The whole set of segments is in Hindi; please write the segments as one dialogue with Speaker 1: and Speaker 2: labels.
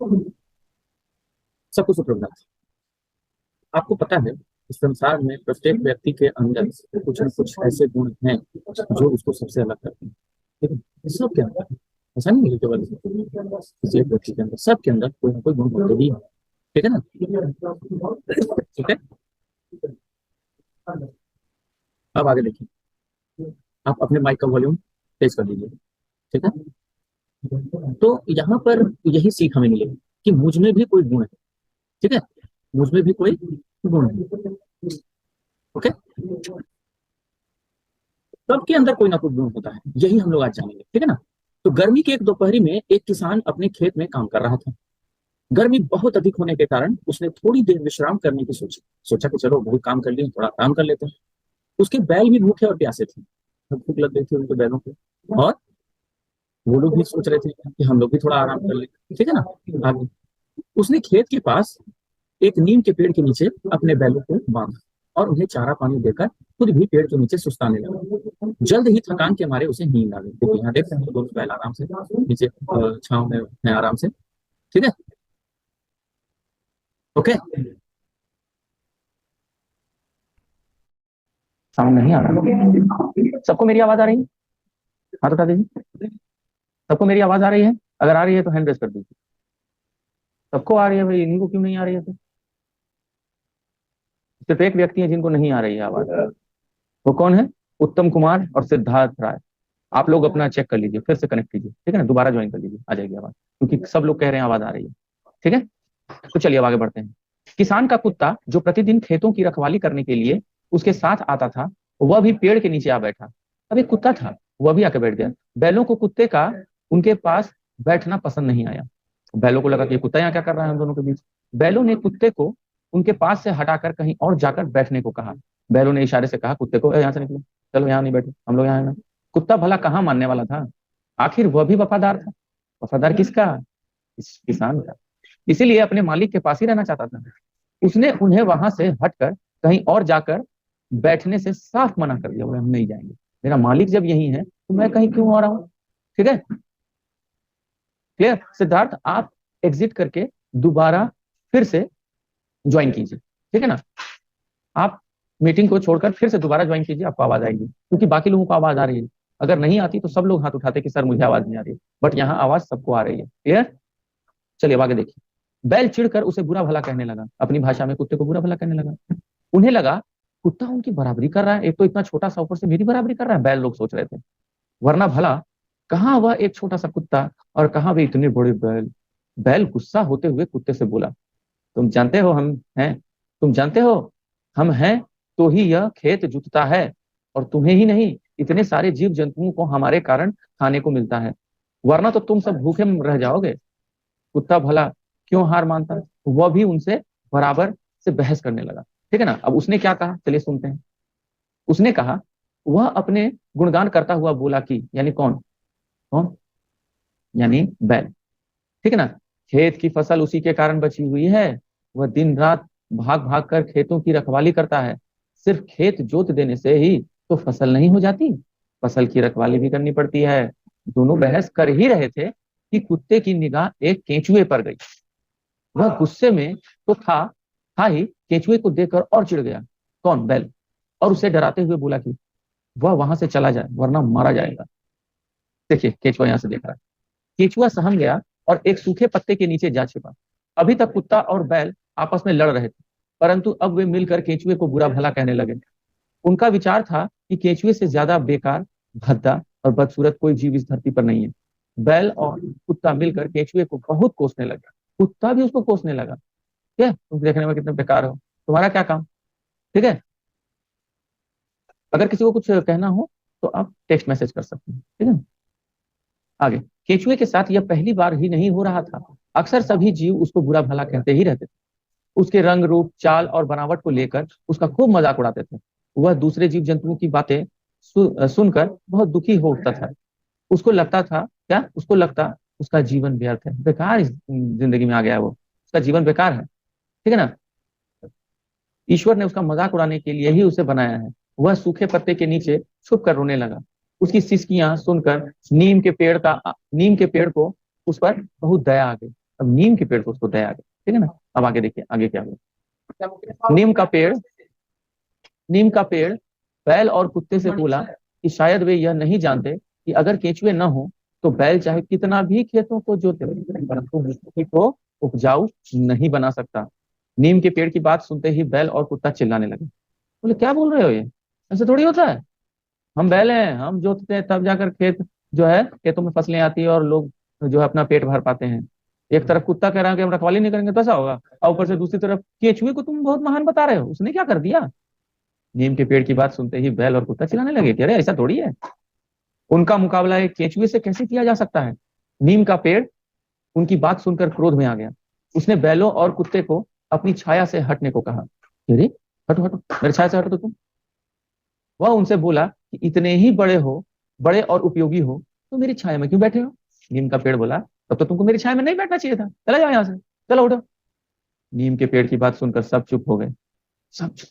Speaker 1: सब कुछ उपलब्ध है। आपको पता है इस संसार में प्रत्येक व्यक्ति के अंदर कुछ न कुछ ऐसे गुण हैं जो उसको सबसे अलग करते हैं। ठीक है, सबके अंदर। ऐसा नहीं है कि केवल किसी एक व्यक्ति के अंदर, सबके अंदर कोई ना कोई गुण होते ही है। ठीक है ना? ठीक है। अब आगे देखिए। आप अपने माइक का वॉल्यूम तेज कर दीजिए। ठीक है। तो यहाँ पर यही सीख हमें मिलेगी कि मुझ में भी कोई गुण है। ठीक है, मुझ में भी कोई गुण है। ओके, सबके अंदर कोई ना कोई गुण होता है, यही हम लोग आज जानेंगे। ठीक है ना? तो गर्मी की एक दोपहरी में एक किसान अपने खेत में काम कर रहा था। गर्मी बहुत अधिक होने के कारण उसने थोड़ी देर विश्राम करने की सोची। सोचा कि चलो बहुत काम कर लिए, थोड़ा आराम कर लेते हैं। उसके बैल भी भूखे और प्यासे थे, भूख लग गई थी उनके बैलों को। और वो लोग भी सोच रहे थे कि हम लोग भी थोड़ा आराम कर ले। ठीक है ना? आगे उसने खेत के पास एक नीम के पेड़ के नीचे अपने बैलों को बांधा और उन्हें चारा पानी देकर खुद भी पेड़ के नीचे सुस्ताने लगा। जल्द ही थकान के मारे उसे नींद आ गई, क्योंकि यहाँ देखते हैं तो दोनों बैल आराम से नीचे छांव में हैं आराम से। ठीक है। ओके। साउंड नहीं आ रहा? सबको मेरी आवाज आ रही है? हाथ उठा दीजिए। सबको मेरी आवाज आ रही है? अगर आ रही है तो हैंड रेस कर दीजिए। सबको आ रही है भाई, इन्हीं को क्यों नहीं आ रही है? तो सिर्फ एक व्यक्ति है जिनको नहीं आ रही है आवाज। वो कौन है? उत्तम कुमार और सिद्धार्थ राय। आप लोग अपना चेक कर लीजिए, फिर से कनेक्ट कीजिए। ठीक है ना? दोबारा ज्वाइन कर लीजिए, आ जाएगी आवाज, क्योंकि सब लोग कह रहे हैं आवाज आ रही है। ठीक है, तो चलिए अब आगे बढ़ते हैं। किसान का कुत्ता जो प्रतिदिन खेतों की रखवाली करने के लिए उसके साथ आता था, वह भी पेड़ के नीचे आ बैठा। अब एक कुत्ता था, वह भी आके बैठ गया। बैलों को कुत्ते का उनके पास बैठना पसंद नहीं आया। बैलों को लगा कि ये कुत्ता यहाँ क्या कर रहा है हम दोनों के बीच। बैलों ने कुत्ते को उनके पास से हटाकर कहीं और जाकर बैठने को कहा। बैलों ने इशारे से कहा कुत्ते को, यहाँ से निकलो, चलो यहाँ नहीं बैठो, हम लोग यहाँ है ना। कुत्ता भला कहाँ मानने वाला था? आखिर वह भी वफादार था। वफादार किसका? इस किसान का। इसीलिए अपने मालिक के पास ही रहना चाहता था। उसने उन्हें वहां से हटकर कहीं और जाकर बैठने से साफ मना कर दिया, बोले हम नहीं जाएंगे। मेरा मालिक जब यही है तो मैं कहीं क्यों आ रहा हूँ? ठीक है, क्लियर? सिद्धार्थ, आप एग्जिट करके दोबारा फिर से ज्वाइन कीजिए। ठीक है ना? आप मीटिंग को छोड़कर फिर से दोबारा ज्वाइन कीजिए, आपको आवाज आएगी, क्योंकि बाकी लोगों को आवाज आ रही है। अगर नहीं आती तो सब लोग हाथ उठाते कि सर मुझे आवाज नहीं आ रही है, बट यहाँ आवाज सबको आ रही है। क्लियर? चलिए अब आगे देखिए। बैल चिढ़कर उसे बुरा भला कहने लगा, अपनी भाषा में कुत्ते को बुरा भला कहने लगा। उन्हें लगा कुत्ता उनकी बराबरी कर रहा है, एक तो इतना छोटा सा, ऊपर से मेरी बराबरी कर रहा है। बैल लोग सोच रहे थे, वरना भला कहाँ वह एक छोटा सा कुत्ता और कहाँ वे इतने बड़े बैल। बैल गुस्सा होते हुए कुत्ते से बोला, तुम जानते हो हम हैं, तुम जानते हो हम हैं तो ही यह खेत जुतता है, और तुम्हें ही नहीं इतने सारे जीव जंतुओं को हमारे कारण खाने को मिलता है, वरना तो तुम सब भूखे रह जाओगे। कुत्ता भला क्यों हार मानता? वह भी उनसे बराबर से बहस करने लगा। ठीक है ना? अब उसने क्या कहा, चलिए सुनते हैं। उसने कहा, वह अपने गुणगान करता हुआ बोला कि, यानी कौन? कौन? यानी बैल। ठीक है ना? खेत की फसल उसी के कारण बची हुई है। वह दिन रात भाग भाग कर खेतों की रखवाली करता है। सिर्फ खेत जोत देने से ही तो फसल नहीं हो जाती, फसल की रखवाली भी करनी पड़ती है। दोनों बहस कर ही रहे थे कि कुत्ते की निगाह एक केंचुए पर गई। वह गुस्से में तो था ही, केंचुए को देखकर और चिढ़ गया। कौन? बैल। और उसे डराते हुए बोला कि वह वहां से चला जाए वरना मारा जाएगा। देखिए केंचुआ यहाँ से देख रहा है। केंचुआ सहम गया और एक सूखे पत्ते के नीचे जा छिपा। अभी तक कुत्ता और बैल आपस में लड़ रहे थे, परंतु अब वे मिलकर केंचुए को बुरा भला कहने लगे। उनका विचार था कि केंचुए से ज्यादा बेकार, भद्दा और बदसूरत कोई जीव इस धरती पर नहीं है। बैल और कुत्ता मिलकर केंचुए को बहुत कोसने लगा। कुत्ता भी उसको कोसने लगा, ठीक है, तुम देखने में कितने बेकार हो, तुम्हारा क्या काम? ठीक है, अगर किसी को कुछ कहना हो तो आप टेक्स्ट मैसेज कर सकते हैं। ठीक है, आगे। केचुए के साथ यह पहली बार ही नहीं हो रहा था, अक्सर सभी जीव उसको बुरा भला कहते ही रहते थे। उसके रंग रूप, चाल और बनावट को लेकर उसका खूब मजाक उड़ाते थे। वह दूसरे जीव जंतुओं की बातें सुनकर बहुत दुखी हो उठता था। उसको लगता था, क्या उसको लगता, उसका जीवन व्यर्थ है, बेकार इस जिंदगी में आ गया है वो, उसका जीवन बेकार है। ठीक है ना? ईश्वर ने उसका मजाक उड़ाने के लिए ही उसे बनाया है। वह सूखे पत्ते के नीचे छुप कर रोने लगा। उसकी सिसकियां सुनकर नीम के पेड़ को उस पर बहुत दया आ गई। अब नीम के पेड़ को उसको दया आ गई, ठीक है ना। अब आगे देखिए आगे क्या हुआ। नीम का पेड़ बैल और कुत्ते से बोला कि शायद वे यह नहीं जानते कि अगर केंचुए न हो तो बैल चाहे कितना भी खेतों को जोते परंतु मिट्टी को उपजाऊ नहीं बना सकता। नीम के पेड़ की बात सुनते ही बैल और कुत्ता चिल्लाने लगे। बोले क्या बोल रहे हो ये, ऐसे थोड़ी होता है। हम बैल हैं, हम जोतते हैं तब जाकर खेत जो है खेतों में फसलें आती है और लोग जो है अपना पेट भर पाते हैं। एक तरफ कुत्ता कह रहा है कि हम रखवाली नहीं करेंगे तो ऐसा होगा, और ऊपर से दूसरी तरफ केचुए को तुम बहुत महान बता रहे हो, उसने क्या कर दिया। नीम के पेड़ की बात सुनते ही बैल और कुत्ता चिल्लाने लगे कि अरे ऐसा थोड़ी है, उनका मुकाबला एक केचुए से कैसे किया जा सकता है। नीम का पेड़ उनकी बात सुनकर क्रोध में आ गया। उसने बैलों और कुत्ते को अपनी छाया से हटने को कहा। अरे हटो हटो, मेरे छाया से हटो तो तुम। वह उनसे बोला कि इतने ही बड़े और उपयोगी हो तो मेरी छाया में क्यों बैठे हो। नीम का पेड़ बोला तब तो तुमको मेरी छाया में नहीं बैठना चाहिए था, चले जाओ यहाँ से, चलो उठो। नीम के पेड़ की बात सुनकर सब चुप हो गए। सब चुप।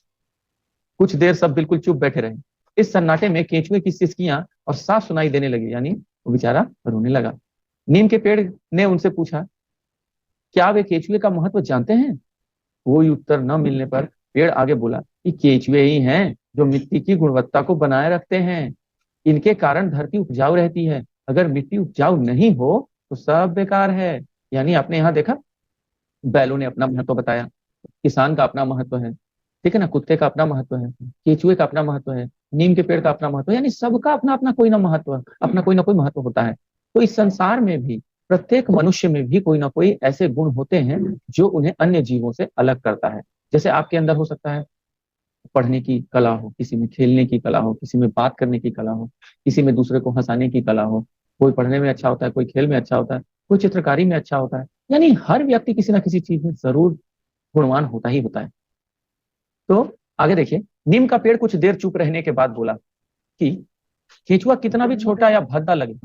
Speaker 1: कुछ देर सब बिल्कुल चुप बैठे रहे। इस सन्नाटे में केंचुए की सिसकियां और साफ सुनाई देने लगी, यानी वो बेचारा रोने लगा। नीम के पेड़ ने उनसे पूछा क्या वे केंचुए का महत्व जानते हैं। कोई उत्तर न मिलने पर पेड़ आगे बोला कि केंचुए ही हैं जो मिट्टी की गुणवत्ता को बनाए रखते हैं। इनके कारण धरती उपजाऊ रहती है, अगर मिट्टी उपजाऊ नहीं हो तो सब बेकार है। यानी आपने यहाँ देखा, बैलों ने अपना महत्व बताया, किसान का अपना महत्व है, ठीक है ना, कुत्ते का अपना महत्व है, केचुए का अपना महत्व है, नीम के पेड़ का अपना महत्व है, यानी सबका अपना अपना कोई ना महत्व, अपना कोई ना कोई महत्व होता है। तो इस संसार में भी प्रत्येक मनुष्य में भी कोई ना कोई ऐसे गुण होते हैं जो उन्हें अन्य जीवों से अलग करता है। जैसे आपके अंदर हो सकता है पढ़ने की कला हो, किसी में खेलने की कला हो, किसी में बात करने की कला हो, किसी में दूसरे को हंसाने की कला हो। कोई पढ़ने में अच्छा होता है, कोई खेल में अच्छा होता है, कोई चित्रकारी में अच्छा होता है। यानी हर व्यक्ति किसी ना किसी चीज में जरूर गुणवान होता ही होता है। तो आगे देखिए, नीम का पेड़ कुछ देर चुप रहने के बाद बोला कि केंचुआ कितना भी छोटा या भद्दा लगे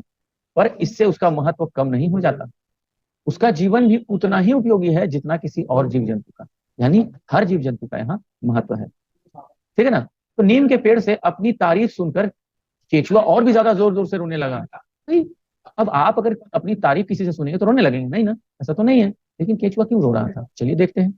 Speaker 1: पर इससे उसका महत्व कम नहीं हो जाता। उसका जीवन भी उतना ही उपयोगी है जितना किसी और जीव जंतु का। यानी हर जीव जंतु का यहाँ महत्व है, ठीक है ना। तो नीम के पेड़ से अपनी तारीफ सुनकर केंचुआ और भी ज्यादा जोर जोर से रोने लगा। नहीं, अब आप अगर अपनी तारीफ किसी से सुनेंगे तो रोने लगेंगे, नहीं ना, ऐसा तो नहीं है। लेकिन केंचुआ क्यों रो रहा था, चलिए देखते हैं।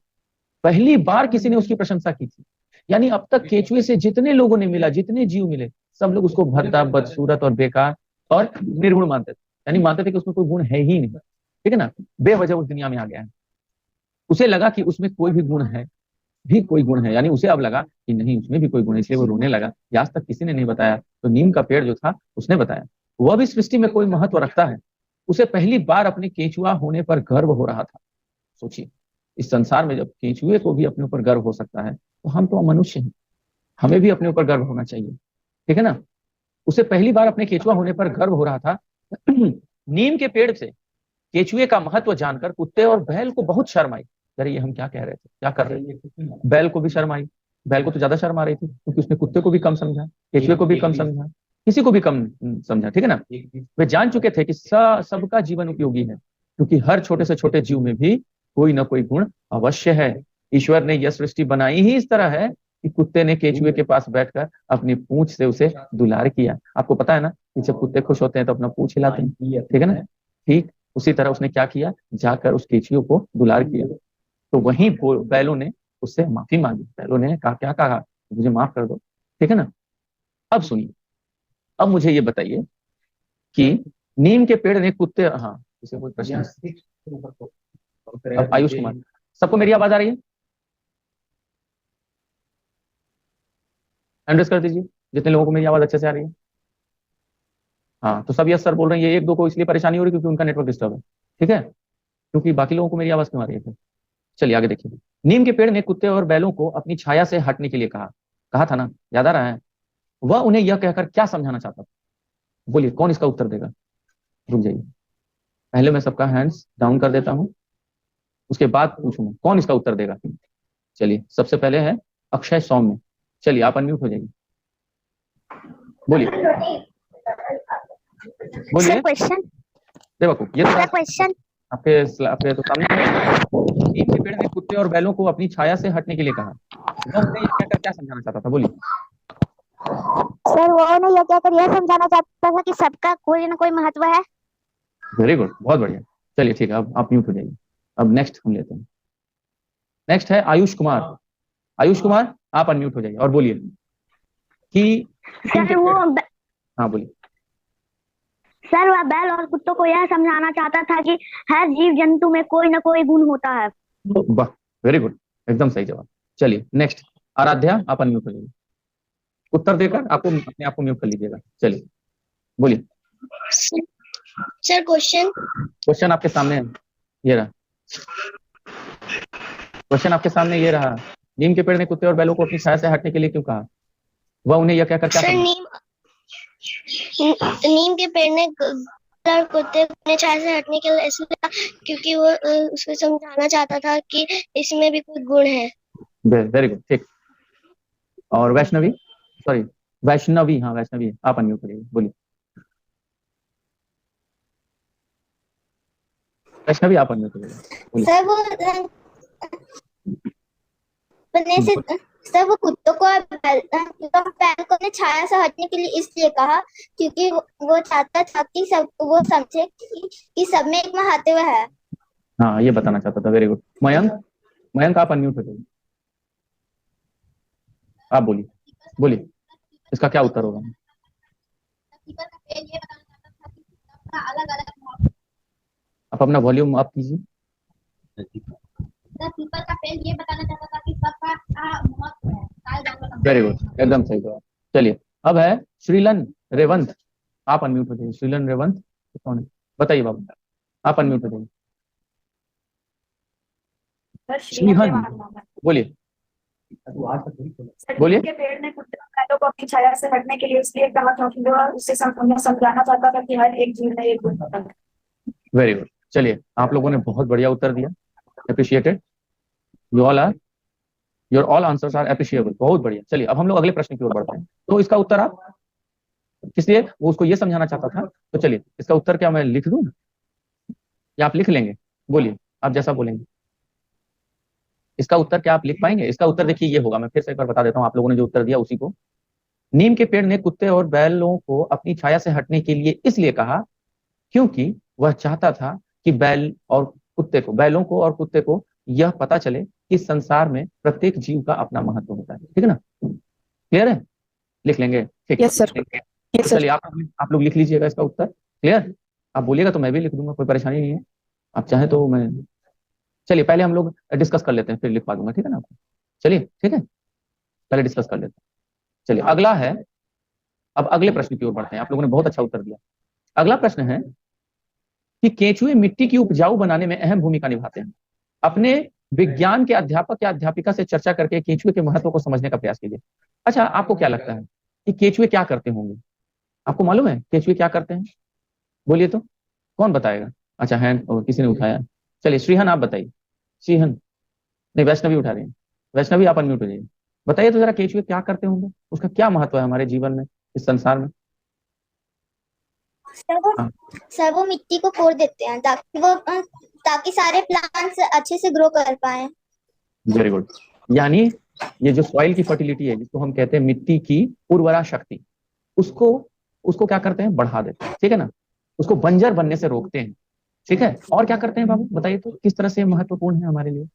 Speaker 1: पहली बार किसी ने उसकी प्रशंसा की थी। यानी अब तक केंचुए से जितने लोगों ने मिला, जितने जीव मिले, सब लोग उसको भद्दा, बदसूरत और बेकार और निर्गुण मानते थे। यानी मानते थे कि उसमें कोई गुण है ही नहीं, ठीक है ना, बेवजह उस दुनिया में आ गया है। उसे लगा कि उसमें कोई भी गुण है, यानी उसे अब लगा कि नहीं उसमें भी कोई गुण है, इसलिए वो रोने लगा कि आज तक किसी ने नहीं बताया। तो नीम का पेड़ जो था उसने बताया। वह भी सृष्टि में कोई महत्व रखता है। उसे पहली बार अपने केंचुआ होने पर गर्व हो रहा था। सोचिए, इस संसार में जब केंचुए को भी अपने ऊपर गर्व हो सकता है तो हम तो मनुष्य हैं, हमें भी अपने ऊपर गर्व होना चाहिए, ठीक है ना। उसे पहली बार अपने केंचुआ होने पर गर्व हो रहा था। नीम के पेड़ से केचुए का महत्व जानकर कुत्ते और बैल को बहुत शर्म आई। अरे ये हम क्या कह रहे थे, क्या कर रहे थे। बैल को भी शर्म आई, बैल को तो ज्यादा शर्म आ रही थी क्योंकि उसने कुत्ते को भी कम समझा, केचुए को भी कम समझा, किसी को भी कम समझा, ठीक है ना। वे जान चुके थे कि सबका जीवन उपयोगी है, क्योंकि हर छोटे से छोटे जीव में भी कोई ना कोई गुण अवश्य है। ईश्वर ने यह सृष्टि बनाई ही इस तरह है कि कुत्ते ने केचुए के पास बैठकर अपनी पूंछ से उसे दुलार किया। आपको पता है ना कि जब कुत्ते खुश होते हैं तो अपना पूंछ हिलाते हैं, ठीक है ना। ठीक उसी तरह उसने क्या किया, जाकर उस केचुए को दुलार किया। तो वहीं बैलों ने उससे माफी मांगी। बैलों ने कहा, क्या कहा, मुझे माफ कर दो, ठीक है ना। अब सुनिए, अब मुझे ये बताइए कि नीम के पेड़ ने कुत्ते, हाँ इसे कोई प्रश्न। अब आयुष कुमार, सबको मेरी आवाज आ रही है, एड्रेस कर दीजिए जितने लोगों को मेरी आवाज अच्छे से आ रही है। हाँ तो सब यस सर बोल रहे हैं, ये एक दो को इसलिए परेशानी हो रही है क्योंकि उनका नेटवर्क डिस्टर्ब है, ठीक है, क्योंकि बाकी लोगों को मेरी आवाज क्यों आ रही है। चलिए आगे देखिए। नीम के पेड़ ने कुत्ते और बैलों को अपनी छाया से हटने के लिए कहा। कहा था ना, याद आ रहा है। वह उन्हें यह कहकर क्या समझाना चाहता था, बोलिए कौन इसका उत्तर देगा। रुक जाइए, पहले मैं सबका हैंड्स डाउन कर देता हूं, उसके बाद पूछूंगा कौन इसका उत्तर देगा। चलिए सबसे पहले है अक्षय सौम्य, चलिए आप अनम्यूट हो जाइए, बोलिए बोलिए।
Speaker 2: क्वेश्चन
Speaker 1: देखो ये तो
Speaker 2: क्वेश्चन
Speaker 1: आपके आपके तो सामने है। नीम के पेड़ ने कुत्ते और बैलों को अपनी छाया से हटने के लिए कहा। वह उन्हें यह कहकर क्या समझाना चाहता था, बोलिए।
Speaker 2: सर वो ने यह कहकर यह समझाना चाहता था कि सबका कोई ना कोई महत्व है।
Speaker 1: वेरी गुड, बहुत बढ़िया। चलिए ठीक है, अब आप म्यूट हो जाइए। अब नेक्स्ट हम लेते हैं। नेक्स्ट है आयुष कुमार। आयुष कुमार आप अनम्यूट हो जाइए और बोलिए कि
Speaker 2: सर वो
Speaker 1: हाँ बोलिए।
Speaker 2: सर वह बैल और कुत्तों को यह समझाना चाहता था कि हर जीव जंतु में कोई न कोई गुण होता है।
Speaker 1: वाह, वेरी गुड, एकदम सही जवाब। चलिए नेक्स्ट, आराध्या आप अनम्यूट हो जाइए। उत्तर देकर आपको अपने आप को म्यूट कर लीजिएगा। चलिए बोलिए।
Speaker 2: सर
Speaker 1: क्वेश्चन आपके सामने है, ये रहा क्वेश्चन आपके सामने, ये रहा। नीम के पेड़ ने कुत्ते और बैलों को अपनी छाया से हटने के लिए क्यों कहा? वह उन्हें यह कहकर क्या समझा?
Speaker 2: नीम के पेड़ ने और कुत्ते अपने छाया से हटने के लिए इसलिए कहा क्योंकि वो उसको समझाना चाहता था कि इसमें भी कुछ गुण है।
Speaker 1: वेरी गुड, ठीक। और वैष्णवी, सॉरी वैष्णवी, हाँ वैष्णवी आप अनम्यूट करिए, बोलिए। वैष्णवी आप अनम्यूट करिए, बोलिए।
Speaker 2: सर वो अपने से सर वो कुत्तों को और बैल को अपने छाया से हटने के लिए इसलिए कहा क्योंकि वो चाहता था कि सब वो समझे कि सब में एक महात्मा है।
Speaker 1: हाँ ये बताना चाहता था, वेरी गुड। मयंक, मयंक आप अनम्यूट हो जाइए, आप बोलिए, बोलिए इसका क्या उत्तर होगा? आप अपना वॉल्यूम अप कीजिए।
Speaker 2: पीपल का पेड़ ये बताना चाहता था कि सबका महत्व है।
Speaker 1: वेरी गुड, एकदम सही जवाब। चलिए अब है श्रीलन रेवंत, आप अनम्यूट हो जाइए। श्रीलन रेवंत कौन है बताइए बाबू, आप अनम्यूट हो जाइए। श्रीहन बोलिए, बोलिए।
Speaker 3: के पेड़ ने कुत्ते और बैलों को अपनी छाया से हटने के लिए इसलिए कहा क्योंकि वो उससे समझाना चाहता था कि हर एक जीव में एक गुण होता है।
Speaker 1: वेरी गुड, चलिए आप लोगों ने बहुत बढ़िया उत्तर दिया, appreciated, you all are, your all answers are appreciable, बहुत बढ़िया। चलिए अब हम लोग अगले प्रश्न की ओर बढ़ते हैं। तो इसका उत्तर आप किसलिए, वो उसको ये समझाना चाहता था, तो चलिए इसका उत्तर क्या मैं लिख दूं या आप लिख लेंगे? बोलिए, आप जैसा बोलेंगे। इसका उत्तर क्या आप लिख पाएंगे? इसका उत्तर देखिए ये होगा, मैं फिर से एक बार बता देता हूँ आप लोगों ने जो उत्तर दिया उसी को। नीम के पेड़ ने कुत्ते और बैलों को अपनी छाया से हटने के लिए इसलिए कहा क्योंकि वह चाहता था कि बैलों को और कुत्ते को यह पता चले कि संसार में प्रत्येक जीव का अपना महत्व होता है। ठीक है ना, क्लियर है? लिख लेंगे, ठीक।
Speaker 3: Yes sir, yes sir.
Speaker 1: चलिए आप लोग लिख लीजिएगा इसका उत्तर। क्लियर? आप बोलिएगा तो मैं भी लिख दूंगा, कोई परेशानी नहीं है। आप चाहें तो मैं, चलिए पहले हम लोग डिस्कस कर लेते हैं फिर लिखवा दूंगा, ठीक है ना आपको? चलिए ठीक है, पहले डिस्कस कर लेते हैं। चलिए अगला है, अब अगले प्रश्न की ओर बढ़ते हैं। आप लोगों ने बहुत अच्छा उत्तर दिया। अगला प्रश्न है कि केंचुए मिट्टी की उपजाऊ बनाने में अहम भूमिका निभाते हैं। अपने विज्ञान के अध्यापक या अध्यापिका से चर्चा करके केंचुए के महत्व को समझने का प्रयास कीजिए। अच्छा, आपको क्या लगता है कि केंचुए क्या करते होंगे? आपको मालूम है केंचुए क्या करते हैं? बोलिए तो, कौन बताएगा? अच्छा हैंड किसी ने उठाया, चलिए श्रीहन आप बताइए। श्रीहन नहीं, वैष्णवी उठा रही है। वैष्णवी आप अनम्यूट हो जाइए, बताइए तो जरा केंचुए क्या करते होंगे, उसका क्या महत्व है हमारे जीवन में, इस संसार में? हाँ।
Speaker 2: सर वो मिट्टी को कोड़ देते हैं ताकि सारे प्लांट्स अच्छे से ग्रो कर पाए।
Speaker 1: वेरी गुड, यानी ये जो सॉइल की फर्टिलिटी है, जिसको हम कहते हैं मिट्टी की उर्वरा शक्ति, उसको क्या करते हैं, बढ़ा देते हैं। ठीक है ना, उसको बंजर बनने से रोकते हैं। ठीक है, और क्या करते हैं बाबू बताइए तो, किस तरह से महत्वपूर्ण है हमारे लिए?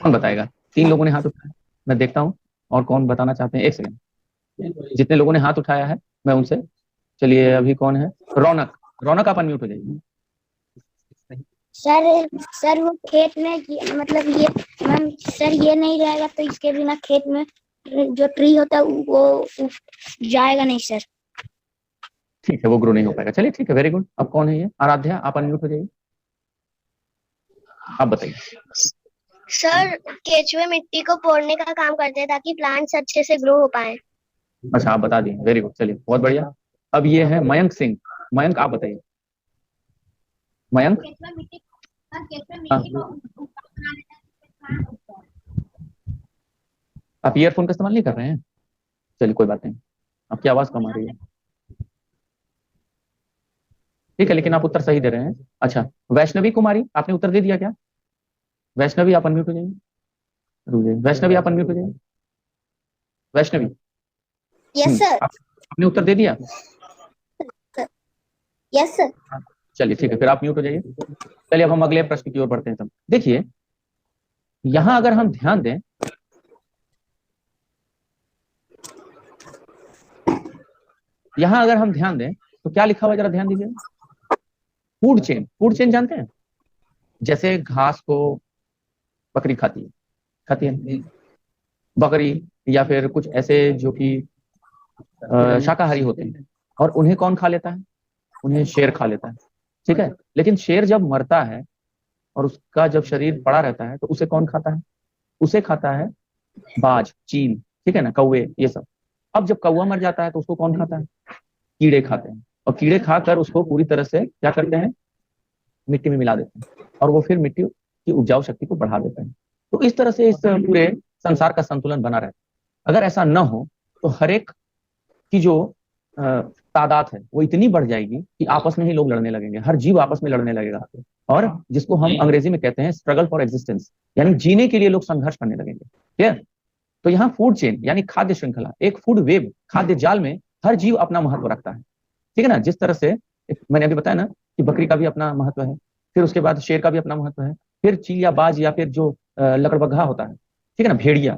Speaker 1: कौन बताएगा? 3 लोगों ने हाथ उठाया, मैं देखता हूँ और कौन बताना चाहते हैं। एक सेकंड, जितने लोगों ने हाथ उठाया है मैं उनसे, चलिए अभी कौन है? रौनक, रौनक आप अनम्यूट हो जाइए।
Speaker 2: सर वो खेत में मतलब ये मैम सर ये नहीं रहेगा तो इसके बिना खेत में जो ट्री होता है वो जाएगा नहीं सर।
Speaker 1: ठीक है, वो ग्रो नहीं हो पाएगा। चलिए ठीक है, वेरी गुड। अब कौन है ये? आराध्या आप अनम्यूट हो जाइए, आप बताइए।
Speaker 2: सर केचुए मिट्टी को पोड़ने का काम करते हैं ताकि प्लांट्स अच्छे से ग्रो हो पाए।
Speaker 1: अच्छा आप बता दिए, वेरी गुड, चलिए बहुत बढ़िया। अब ये है मयंक सिंह, मयंक आप बताइए। मयंक, आप ईयरफोन का इस्तेमाल नहीं कर रहे हैं? चलिए कोई बात नहीं, आपकी आवाज कम आ रही है। ठीक है, लेकिन आप उत्तर सही दे रहे हैं। अच्छा वैष्णवी कुमारी, आपने उत्तर दे दिया क्या? वैष्णवी आप अनम्यूट हो जाइए, वैष्णवी आप अनम्यूट हो जाइए। Vaishnavi,
Speaker 2: yes sir.
Speaker 1: आपने उत्तर दे दिया?
Speaker 2: Yes sir.
Speaker 1: चलिए ठीक है, फिर आप म्यूट हो जाइए। चलिए अब हम अगले प्रश्न की ओर बढ़ते हैं। तब देखिए यहां अगर हम ध्यान दें, तो क्या लिखा हुआ है, जरा ध्यान दीजिए। फूड चेन, फूड चेन जानते हैं? जैसे घास को बकरी खाती है बकरी, या फिर कुछ ऐसे जो कि शाकाहारी होते हैं, और उन्हें कौन खा लेता है? उन्हें शेर खा लेता है, ठीक है। लेकिन शेर जब मरता है और उसका जब शरीर पड़ा रहता है तो उसे कौन खाता है? उसे खाता है बाज, चील, ठीक है ना, कौवे, ये सब। अब जब कौवा मर जाता है तो उसको कौन खाता है? कीड़े खाते हैं, और कीड़े खाकर उसको पूरी तरह से क्या करते हैं? मिट्टी में मिला देते हैं, और वो फिर मिट्टी की उपजाऊ शक्ति को बढ़ा देते हैं। तो इस तरह से इस पूरे संसार का संतुलन बना रहता है। अगर ऐसा न हो तो हर एक की जो तादाद है वो इतनी बढ़ जाएगी कि आपस में ही लोग लड़ने लगेंगे, हर जीव आपस में लड़ने लगेगा, और जिसको हम अंग्रेजी में कहते हैं स्ट्रगल फॉर एग्जिस्टेंस, यानी जीने के लिए लोग संघर्ष करने लगेंगे। ठीक है? तो यहाँ फूड चेन यानी खाद्य श्रृंखला, एक फूड वेब, खाद्य जाल में हर जीव अपना महत्व रखता है, ठीक है ना। जिस तरह से मैंने अभी बताया ना कि बकरी का भी अपना महत्व है, फिर उसके बाद शेर का भी अपना महत्व है, फिर चील या बाज या फिर जो लकड़बग्घा होता है, ठीक है ना, भेड़िया,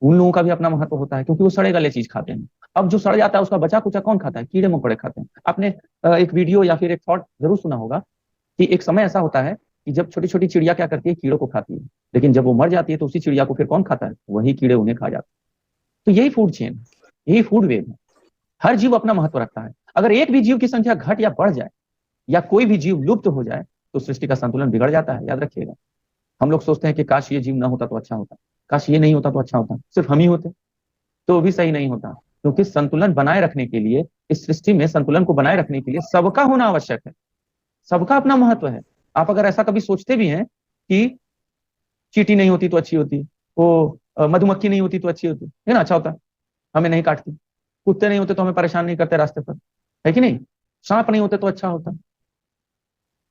Speaker 1: उन लोगों का भी अपना महत्व होता है, क्योंकि वो सड़े गले चीज खाते हैं। अब जो सड़ जाता है उसका बचा कुचा कौन खाता है? कीड़े मकोड़े खाते हैं। आपने एक वीडियो या फिर एक थॉट जरूर सुना होगा कि एक समय ऐसा होता है कि जब छोटी छोटी चिड़िया क्या करती है? कीड़ों को खाती है, लेकिन जब वो मर जाती है तो उसी चिड़िया को फिर कौन खाता है? वही कीड़े उन्हें खा जाते हैं। तो यही फूड चेन, यही फूड वेब है। हर जीव अपना महत्व रखता है। अगर एक भी जीव की संख्या घट या बढ़ जाए, या कोई भी जीव लुप्त हो जाए, तो सृष्टि का संतुलन बिगड़ जाता है, याद रखिएगा। हम लोग सोचते हैं कि काश ये जीव ना होता तो अच्छा होता, काश ये नहीं होता तो अच्छा होता, सिर्फ हम ही होते तो भी सही नहीं होता, क्योंकि संतुलन बनाए रखने के लिए, इस सृष्टि में संतुलन को बनाए रखने के लिए सबका होना आवश्यक है, सबका अपना महत्व है। आप अगर ऐसा कभी सोचते भी हैं कि चींटी नहीं होती तो अच्छी होती, वो मधुमक्खी नहीं होती तो अच्छी होती है ना, अच्छा होता, हमें नहीं काटती, कुत्ते नहीं होते तो हमें परेशान नहीं करते रास्ते पर, है कि नहीं, सांप नहीं होते तो अच्छा होता।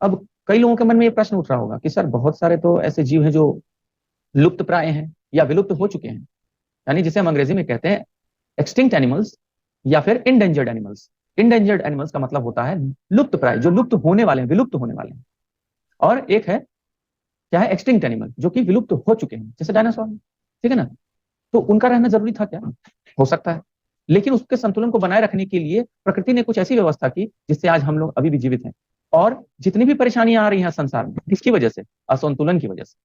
Speaker 1: अब कई लोगों के मन में ये प्रश्न उठ रहा होगा कि सर बहुत सारे तो ऐसे जीव हैं जो लुप्त प्राय हैं या विलुप्त हो चुके हैं, यानी जिसे हम अंग्रेजी में कहते हैं एक्सटिंक्ट एनिमल्स या फिर इंडेंजर्ड एनिमल्स। इंडेंजर्ड एनिमल्स का मतलब होता है लुप्त प्राय, जो लुप्त होने वाले हैं, विलुप्त होने वाले हैं। और एक है क्या है? एक्सटिंक्ट एनिमल, जो कि विलुप्त हो चुके हैं, जैसे डायनासोर, ठीक है ना। तो उनका रहना जरूरी था क्या? हो सकता है, लेकिन उसके संतुलन को बनाए रखने के लिए प्रकृति ने कुछ ऐसी व्यवस्था की जिससे आज हम लोग अभी भी जीवित हैं। और जितनी भी परेशानियां आ रही हैं संसार में, किसकी वजह से? असंतुलन की वजह से।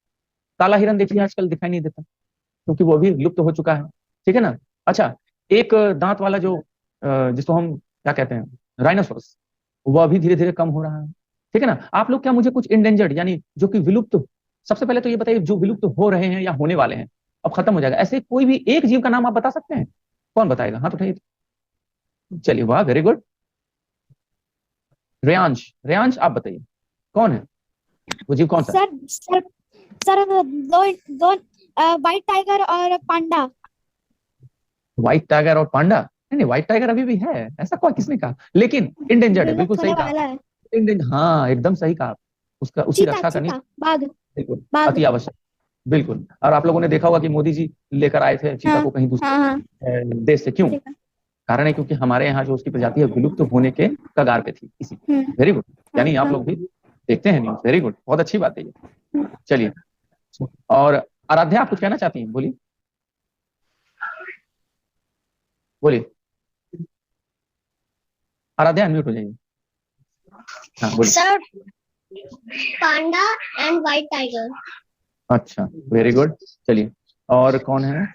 Speaker 1: काला हिरन देखिए आजकल दिखाई नहीं देता, क्योंकि वो भी लुप्त हो चुका है, ठीक है ना। अच्छा, एक दांत वाला जो जिसको हम क्या कहते हैं, राइनोसोरस, वह भी धीरे धीरे कम हो रहा है, ठीक है ना। आप लोग क्या मुझे कुछ इंडेंजर्ड यानी जो कि विलुप्त, सबसे पहले तो ये बताइए जो विलुप्त हो रहे हैं या होने वाले हैं, अब खत्म हो जाएगा, ऐसे कोई भी एक जीव का नाम आप बता सकते हैं? कौन बताएगा? हाथ उठाइए। चलिए, वाह, वेरी गुड। रेयांश, रेयांश आप बताइए कौन है वो जीव, कौन सा?
Speaker 4: सर सर सर दो दो व्हाइट टाइगर और पांडा।
Speaker 1: व्हाइट टाइगर और पांडा? नहीं नहीं, व्हाइट टाइगर अभी भी है, ऐसा कोई किसने कहा, लेकिन इंडेंजर्ड है, बिल्कुल सही कहा। हाँ, एकदम सही कहा। उसका उसकी रक्षा करनी बिल्कुल अति आवश्यक, बिल्कुल। और आप लोगों ने देखा होगा कि मोदी जी लेकर आए थे चीता को कहीं दूसरे देश से, क्यों? कारण है क्योंकि हमारे यहाँ जो उसकी प्रजाति है विलुप्त होने के कगार पे थी, इसी। वेरी गुड, यानी आप लोग भी देखते हैं न्यूज, वेरी गुड, बहुत अच्छी बात है ये। चलिए, और आराध्या आप कुछ कहना चाहती हैं? बोलिए बोलिए, आराध्या अनम्यूट हो जाइए। हाँ बोलिए।
Speaker 2: Sir, Panda and white tiger.
Speaker 1: अच्छा, वेरी गुड। चलिए, और कौन है?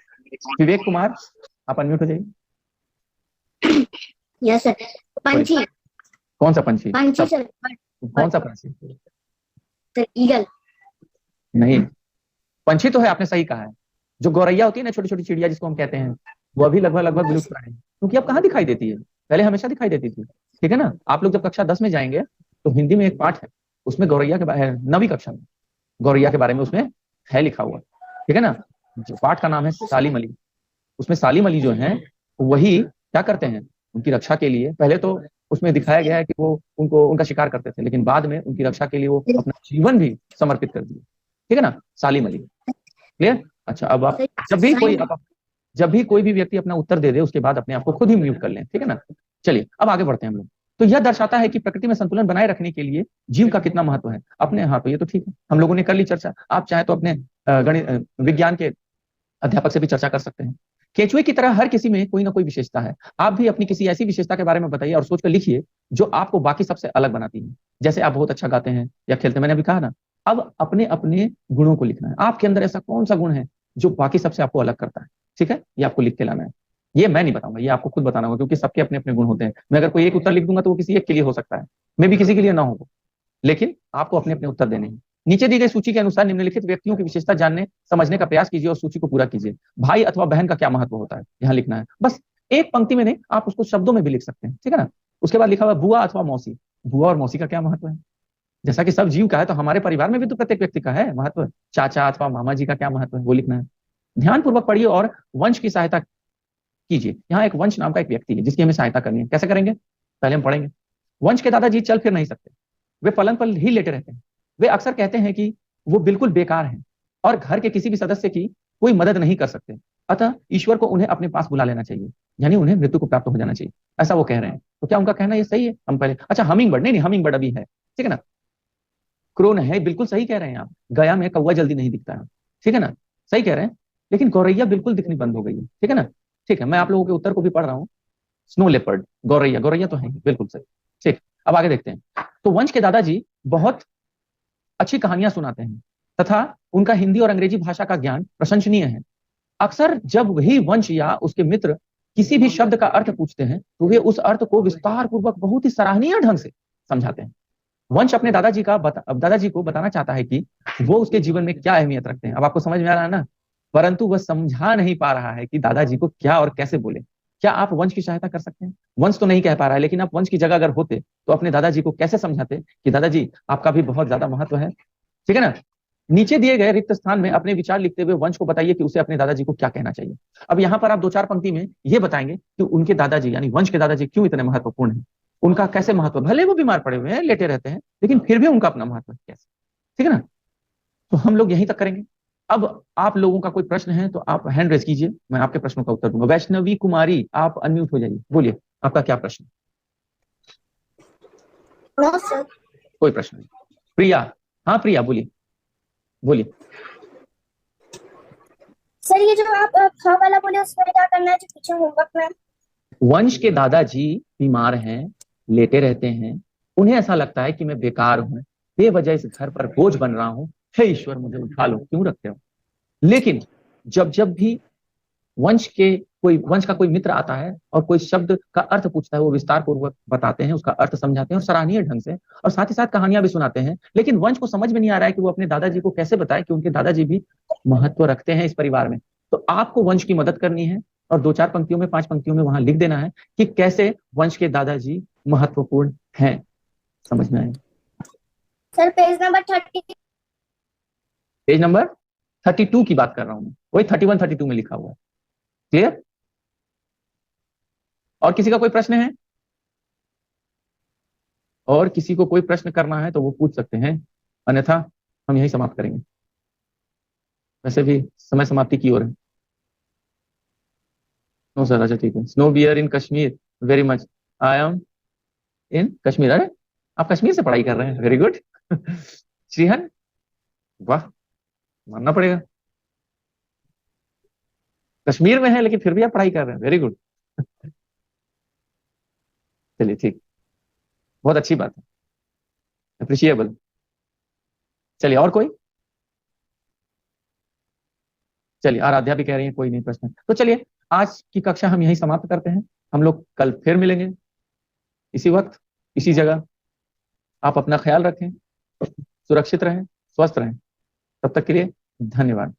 Speaker 1: विवेक कुमार, आप अनम्यूट हो जाइए।
Speaker 2: Yes sir. पंछी।
Speaker 1: कौन सा पंछी?
Speaker 2: पंछी सर।
Speaker 1: कौन सा पंछी?
Speaker 2: Sir eagle.
Speaker 1: नहीं, पंछी तो है, आपने सही कहा है। जो गौरैया होती है ना, छोटी छोटी चिड़िया जिसको हम कहते हैं, वो अभी लगभग विलुप्त प्राय है, क्योंकि अब कहाँ दिखाई देती है, पहले हमेशा दिखाई देती थी, ठीक है ना। आप लोग जब कक्षा 10 में जाएंगे तो हिंदी में एक पाठ है, उसमें गौरैया के बारे में, 9वीं कक्षा में गौरैया के बारे में उसमें है लिखा हुआ, ठीक है ना। जो पाठ का नाम है सालिम अली। उसमें सालिम अली जो है वही क्या करते हैं, उनकी रक्षा के लिए, पहले तो उसमें दिखाया गया है कि वो उनका शिकार करते थे, लेकिन बाद में उनकी रक्षा के लिए वो अपना जीवन भी समर्पित कर दिए, ठीक है ना, सालिम अली। क्लियर? अच्छा, अब आप जब भी कोई भी व्यक्ति अपना उत्तर दे दे, उसके बाद अपने आप को खुद ही म्यूट कर लें, ठीक है ना। चलिए, अब आगे बढ़ते हैं हम लोग। तो यह दर्शाता है कि प्रकृति में संतुलन बनाए रखने के लिए जीव का कितना महत्व है। अपने हाँ तो ये तो ठीक है, हम लोगों ने कर ली चर्चा। आप चाहे तो अपने गणित विज्ञान के अध्यापक से भी चर्चा कर सकते हैं। केचुए की तरह हर किसी में कोई ना कोई विशेषता है। आप भी अपनी किसी ऐसी विशेषता के बारे में बताइए और सोचकर लिखिए जो आपको बाकी सबसे अलग बनाती है। जैसे आप बहुत अच्छा गाते हैं या खेलते हैं, मैंने अभी कहा ना, अब अपने अपने गुणों को लिखना है। आपके अंदर ऐसा कौन सा गुण है जो बाकी सबसे आपको अलग करता है, ठीक है, ये आपको लिख के लाना है। ये मैं नहीं बताऊंगा, ये आपको खुद बताना होगा, क्योंकि सबके अपने अपने गुण होते हैं। मैं अगर कोई एक उत्तर लिख दूंगा तो वो किसी एक के लिए हो सकता है, मे भी किसी के लिए ना हो, लेकिन आपको अपने अपने उत्तर देने हैं। नीचे दी गई सूची के अनुसार निम्नलिखित व्यक्तियों की विशेषता जानने समझने का प्रयास कीजिए और सूची को पूरा कीजिए। भाई अथवा बहन का क्या महत्व होता है, यहाँ लिखना है। बस एक पंक्ति में नहीं, आप उसको शब्दों में भी लिख सकते हैं, ठीक है ना। उसके बाद लिखा हुआ बुआ अथवा मौसी। बुआ और मौसी का क्या महत्व है? जैसा कि सब जीव का है, तो हमारे परिवार में भी तो प्रत्येक व्यक्ति का है महत्व। चाचा अथवा मामा जी का क्या महत्व है, वो लिखना है। ध्यानपूर्वक पढ़िए और वंश की सहायता कीजिए। यहाँ एक वंश नाम का एक व्यक्ति है जिसकी हमें सहायता करनी है। कैसे करेंगे, पहले हम पढ़ेंगे। वंश के दादाजी चल फिर नहीं सकते, वे पलंग पर ही लेटे रहते हैं। वे अक्सर कहते हैं कि वो बिल्कुल बेकार हैं और घर के किसी भी सदस्य की कोई मदद नहीं कर सकते, अतः ईश्वर को उन्हें अपने पास बुला लेना चाहिए, यानी उन्हें मृत्यु को प्राप्त हो जाना चाहिए, ऐसा वो कह रहे हैं। तो क्या उनका कहना ये सही है? हम पहले, अच्छा हमिंग बर्ड, नहीं हमिंग बर्ड अभी है, ठीक है ना। क्रोन है, बिल्कुल सही कह रहे हैं आप। गया में कौवा जल्दी नहीं दिखता है, ठीक है ना, सही कह रहे हैं। लेकिन गौरैया बिल्कुल दिखनी बंद हो गई है, ठीक है ना। ठीक है, मैं आप लोगों के उत्तर को भी पढ़ रहा हूँ। स्नो लेपर्ड, गौरैया, गौरैया तो है बिल्कुल सही। ठीक, अब आगे देखते हैं। तो वंश के दादाजी बहुत अच्छी कहानियां सुनाते हैं तथा उनका हिंदी और अंग्रेजी भाषा का ज्ञान प्रशंसनीय है। अक्सर जब वही वंश या उसके मित्र किसी भी शब्द का अर्थ पूछते हैं तो वे उस अर्थ को विस्तार पूर्वक बहुत ही सराहनीय ढंग से समझाते हैं। वंश अपने दादाजी को बताना चाहता है कि वो उसके जीवन में क्या अहमियत रखते हैं। अब आपको समझ में आ रहा है ना, परंतु वह समझा नहीं पा रहा है कि दादाजी को क्या और कैसे बोले। क्या आप वंश की सहायता कर सकते हैं? वंश तो नहीं कह पा रहा है, लेकिन आप वंश की जगह अगर होते तो अपने दादाजी को कैसे समझाते कि दादाजी आपका भी बहुत ज्यादा महत्व है, ठीक है ना। नीचे दिए गए रिक्त स्थान में अपने विचार लिखते हुए वंश को बताइए कि उसे अपने दादाजी को क्या कहना चाहिए। अब यहाँ पर आप 2-4 पंक्ति में ये बताएंगे कि उनके दादाजी यानी वंश के दादाजी क्यों इतने महत्वपूर्ण है, उनका कैसे महत्व, भले वो बीमार पड़े हुए हैं, लेटे रहते हैं, लेकिन फिर भी उनका अपना महत्व है कैसे, ठीक है ना। तो हम लोग यहीं तक करेंगे। अब आप लोगों का कोई प्रश्न है तो आप हैंड रेज कीजिए, मैं आपके प्रश्नों का उत्तर दूंगा। वैष्णवी कुमारी, आप अनम्यूट हो जाइए, बोलिए आपका क्या प्रश्न?
Speaker 2: No sir.
Speaker 1: कोई प्रश्न नहीं। प्रिया, हाँ प्रिया बोलिए, बोलिए।
Speaker 2: सर ये जो आप खा वाला बोले उसमें क्या करना है जो पीछे होमवर्क में?
Speaker 1: वंश के दादाजी बीमार हैं, लेटे रहते हैं, उन्हें ऐसा लगता है कि मैं बेकार हूं, बेवजह इस घर पर बोझ बन रहा हूं, हे ईश्वर मुझे उठा लो, क्यों रखते हो। लेकिन जब जब भी वंश का कोई मित्र आता है और कोई शब्द का अर्थ पूछता है, वो विस्तार पूर्वक बताते हैं, उसका अर्थ समझाते हैं और सराहनीय ढंग से, और साथ ही साथ कहानियां भी सुनाते हैं। लेकिन वंश को समझ में नहीं आ रहा है कि वो अपने दादाजी को कैसे बताए कि उनके दादाजी भी महत्व रखते हैं इस परिवार में। तो आपको वंश की मदद करनी है और 2-4 पंक्तियों में, 5 पंक्तियों में वहां लिख देना है कि कैसे वंश के दादाजी महत्वपूर्ण हैं। समझ में आए?
Speaker 2: Sir page number 30।
Speaker 1: Page number 32 की बात कर रहा हूं मैं, वही 31, 32 में लिखा हुआ है। क्लियर? और किसी का कोई प्रश्न है? और किसी को कोई प्रश्न करना है तो वो पूछ सकते हैं, अन्यथा हम यही समाप्त करेंगे। वैसे भी समय समाप्ति की ओर है। नो सर, अच्छा ठीक है। Snow bear in Kashmir, very much. I am in Kashmir. अरे आप कश्मीर से पढ़ाई कर रहे हैं, वेरी गुड। श्रीहन, वाह, मानना पड़ेगा, कश्मीर में है लेकिन फिर भी आप पढ़ाई कर रहे हैं, वेरी गुड। चलिए ठीक, बहुत अच्छी बात है, अप्रिशिएबल। चलिए और कोई? चलिए, आराध्या भी कह रही है कोई नहीं प्रश्न। तो चलिए आज की कक्षा हम यहीं समाप्त करते हैं। हम लोग कल फिर मिलेंगे इसी वक्त इसी जगह। आप अपना ख्याल रखें, सुरक्षित रहें, स्वस्थ रहें। तब तक के लिए धन्यवाद।